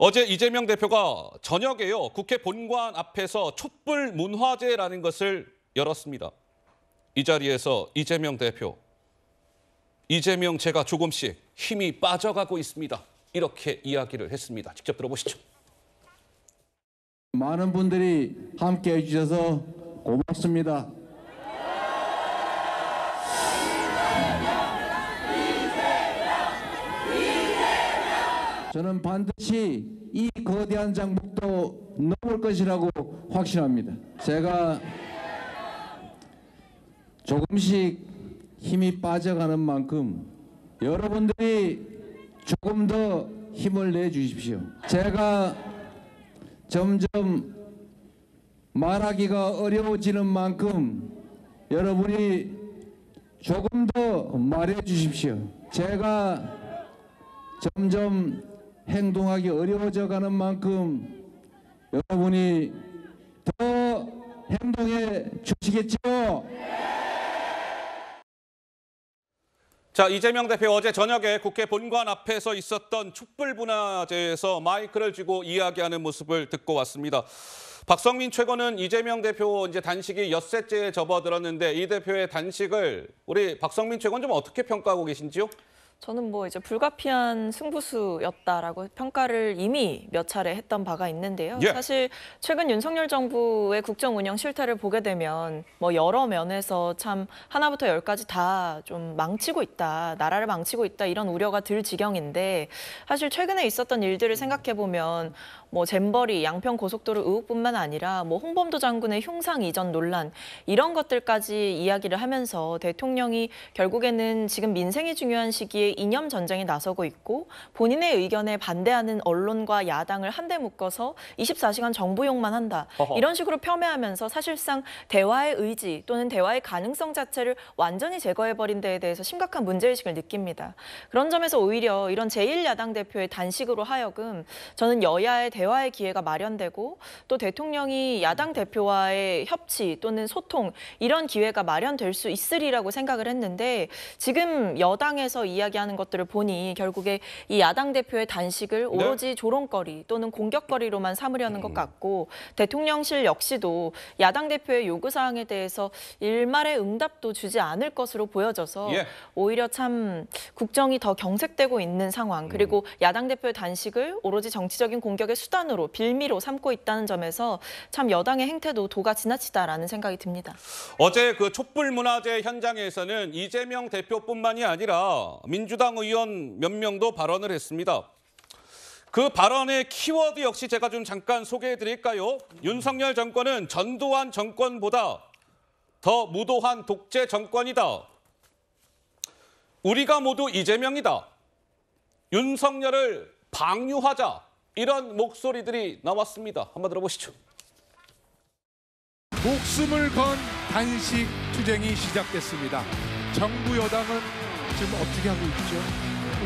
어제 이재명 대표가 저녁에요. 국회 본관 앞에서 촛불 문화제라는 것을 열었습니다. 이 자리에서 이재명 대표, 이재명 제가 조금씩 힘이 빠져가고 있습니다. 이렇게 이야기를 했습니다. 직접 들어보시죠. 많은 분들이 함께해 주셔서 고맙습니다. 저는 반드시 이 거대한 장벽도 넘을 것이라고 확신합니다. 제가 조금씩 힘이 빠져가는 만큼 여러분들이 조금 더 힘을 내주십시오. 제가 점점 말하기가 어려워지는 만큼 여러분이 조금 더 말해 주십시오. 제가 점점 행동하기 어려워져 가는 만큼 여러분이 더 행동해 주시겠죠? 자, 이재명 대표 어제 저녁에 국회 본관 앞에서 있었던 촛불 문화제에서 마이크를 쥐고 이야기하는 모습을 듣고 왔습니다. 박성민 최고는 이재명 대표 이제 단식이 엿새째에 접어들었는데 이 대표의 단식을 우리 박성민 최고는 좀 어떻게 평가하고 계신지요? 저는 뭐 이제 불가피한 승부수였다라고 평가를 이미 몇 차례 했던 바가 있는데요. 예. 사실 최근 윤석열 정부의 국정 운영 실태를 보게 되면 뭐 여러 면에서 참 하나부터 열까지 다 좀 망치고 있다, 나라를 망치고 있다 이런 우려가 들 지경인데 사실 최근에 있었던 일들을 생각해 보면 뭐 잼버리, 양평 고속도로 의혹뿐만 아니라 뭐 홍범도 장군의 흉상 이전 논란 이런 것들까지 이야기를 하면서 대통령이 결국에는 지금 민생이 중요한 시기에 이념 전쟁에 나서고 있고 본인의 의견에 반대하는 언론과 야당을 한데 묶어서 24시간 정부용만 한다. 이런 식으로 폄훼하면서 사실상 대화의 의지 또는 대화의 가능성 자체를 완전히 제거해버린 데에 대해서 심각한 문제의식을 느낍니다. 그런 점에서 오히려 이런 제1야당 대표의 단식으로 하여금 저는 여야의 대화의 기회가 마련되고 또 대통령이 야당 대표와의 협치 또는 소통 이런 기회가 마련될 수 있으리라고 생각을 했는데 지금 여당에서 이야기하는 것들을 보니 결국에 이 야당 대표의 단식을 오로지 조롱거리 또는 공격거리로만 삼으려는 것 같고 대통령실 역시도 야당 대표의 요구사항에 대해서 일말의 응답도 주지 않을 것으로 보여져서 오히려 참 국정이 더 경색되고 있는 상황 그리고 야당 대표의 단식을 오로지 정치적인 공격의 수단으로 빌미로 삼고 있다는 점에서 참 여당의 행태도 도가 지나치다라는 생각이 듭니다. 어제 그 촛불 문화제 현장에서는 이재명 대표뿐만이 아니라 민주당 의원 몇 명도 발언을 했습니다. 그 발언의 키워드 역시 제가 좀 잠깐 소개해 드릴까요? 윤석열 정권은 전두환 정권보다 더 무도한 독재 정권이다. 우리가 모두 이재명이다. 윤석열을 방류하자. 이런 목소리들이 나왔습니다. 한번 들어보시죠. 목숨을 건 단식 투쟁이 시작됐습니다. 정부 여당은 지금 어떻게 하고 있죠?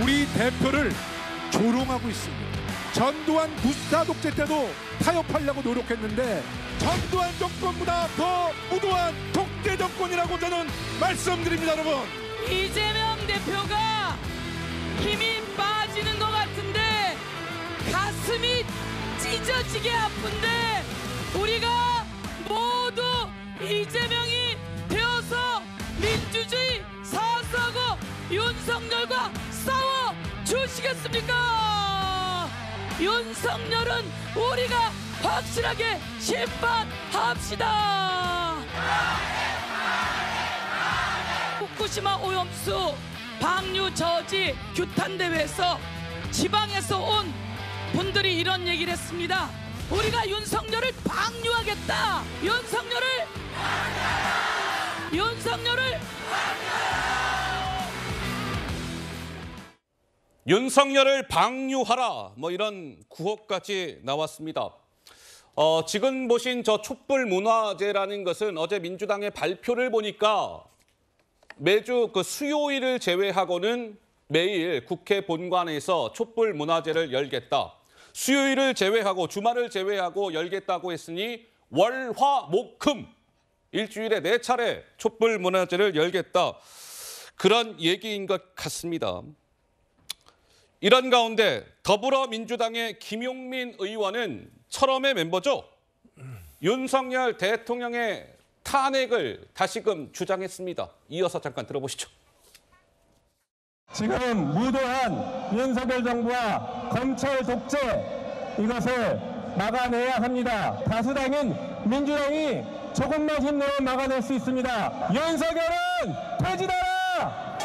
우리 대표를 조롱하고 있습니다. 전두환 무사 독재 때도 타협하려고 노력했는데 전두환 정권보다 더 무도한 독재 정권이라고 저는 말씀드립니다, 여러분. 이재명 대표가 힘이 빠지는 것 같은데 가슴이 찢어지게 아픈데 우리가 모두 이재명이 되어서 민주주의 사수하고 윤석열과 싸워 주시겠습니까? 윤석열은 우리가 확실하게 심판합시다. 후쿠시마 오염수 방류 저지 규탄 대회에서 지방에서 온 분들이 이런 얘기를 했습니다. 우리가 윤석열을 방류하겠다. 윤석열을 방류하라. 뭐 이런 구호까지 나왔습니다. 지금 보신 저 촛불 문화제라는 것은 어제 민주당의 발표를 보니까 매주 그 수요일을 제외하고는 매일 국회 본관에서 촛불 문화제를 열겠다. 수요일을 제외하고 주말을 제외하고 열겠다고 했으니 월, 화, 목, 금 일주일에 4차례 촛불 문화제를 열겠다. 그런 얘기인 것 같습니다. 이런 가운데 더불어민주당의 김용민 의원은 철험의 멤버죠. 윤석열 대통령의 탄핵을 다시금 주장했습니다. 이어서 잠깐 들어보시죠. 지금 무도한 윤석열 정부와 검찰 독재 이것을 막아내야 합니다. 다수당인 민주당이 조금만 힘내면 막아낼 수 있습니다. 윤석열은 퇴진하라!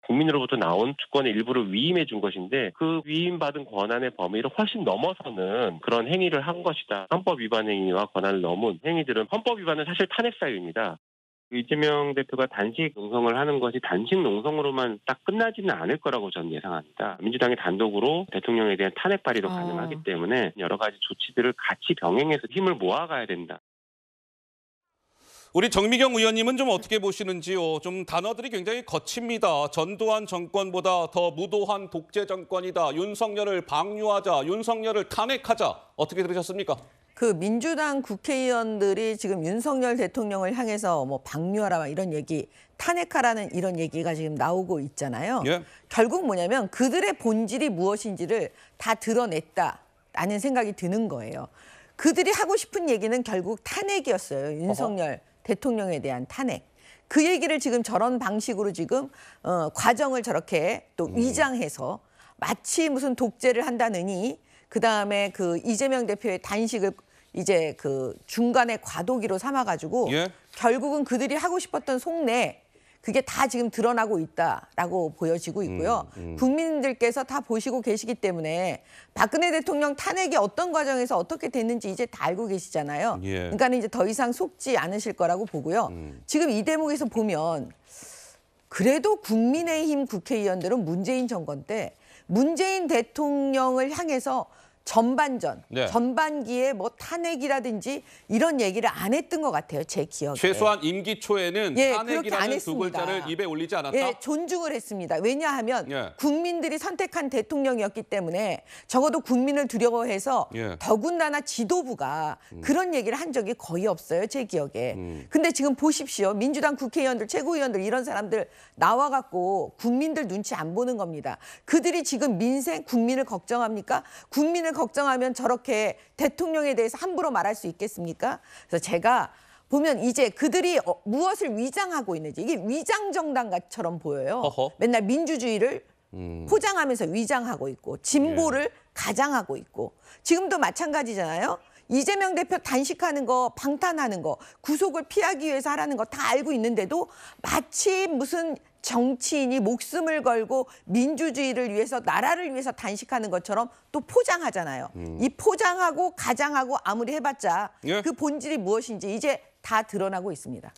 국민으로부터 나온 주권의 일부를 위임해 준 것인데 그 위임받은 권한의 범위를 훨씬 넘어서는 그런 행위를 한 것이다. 헌법 위반 행위와 권한을 넘은 행위들은 헌법 위반은 사실 탄핵 사유입니다. 이재명 대표가 단식 농성을 하는 것이 단식 농성으로만 딱 끝나지는 않을 거라고 저는 예상합니다. 민주당이 단독으로 대통령에 대한 탄핵 발의도 가능하기 때문에 여러 가지 조치들을 같이 병행해서 힘을 모아가야 된다. 우리 정미경 의원님은 좀 어떻게 보시는지요? 좀 단어들이 굉장히 거칩니다. 전두환 정권보다 더 무도한 독재 정권이다. 윤석열을 방류하자. 윤석열을 탄핵하자. 어떻게 들으셨습니까? 그 민주당 국회의원들이 지금 윤석열 대통령을 향해서 뭐 방류하라 이런 얘기, 탄핵하라는 이런 얘기가 지금 나오고 있잖아요. 예. 결국 뭐냐면 그들의 본질이 무엇인지를 다 드러냈다라는 생각이 드는 거예요. 그들이 하고 싶은 얘기는 결국 탄핵이었어요. 윤석열 대통령에 대한 탄핵. 그 얘기를 지금 저런 방식으로 지금 과정을 저렇게 또 위장해서 마치 무슨 독재를 한다느니 그다음에 그 이재명 대표의 단식을 이제 그 중간에 과도기로 삼아가지고 예. 결국은 그들이 하고 싶었던 속내 그게 다 지금 드러나고 있다라고 보여지고 있고요. 국민들께서 다 보시고 계시기 때문에 박근혜 대통령 탄핵이 어떤 과정에서 어떻게 됐는지 이제 다 알고 계시잖아요. 예. 그러니까 이제 더 이상 속지 않으실 거라고 보고요. 지금 이 대목에서 보면 그래도 국민의힘 국회의원들은 문재인 정권 때 문재인 대통령을 향해서 전반기에 뭐 탄핵이라든지 이런 얘기를 안 했던 것 같아요. 제 기억에. 최소한 임기 초에는 예, 그렇게 안 탄핵이라는 두 했습니다. 글자를 입에 올리지 않았다? 예, 존중을 했습니다. 왜냐하면 예. 국민들이 선택한 대통령이었기 때문에 적어도 국민을 두려워해서 예. 더군다나 지도부가 그런 얘기를 한 적이 거의 없어요. 제 기억에. 근데 지금 보십시오. 민주당 국회의원들, 최고위원들 이런 사람들 나와갖고 국민들 눈치 안 보는 겁니다. 그들이 지금 민생, 국민을 걱정합니까? 국민을 걱정하면 저렇게 대통령에 대해서 함부로 말할 수 있겠습니까? 그래서 제가 보면 이제 그들이 무엇을 위장하고 있는지 이게 위장 정당처럼 보여요. 허허. 맨날 민주주의를 포장하면서 위장하고 있고 진보를 가장하고 있고 지금도 마찬가지잖아요. 이재명 대표 단식하는 거, 방탄하는 거, 구속을 피하기 위해서 하라는 거 다 알고 있는데도 마치 무슨 정치인이 목숨을 걸고 민주주의를 위해서 나라를 위해서 단식하는 것처럼 또 포장하잖아요. 이 포장하고 가장하고 아무리 해봤자 예. 그 본질이 무엇인지 이제 다 드러나고 있습니다.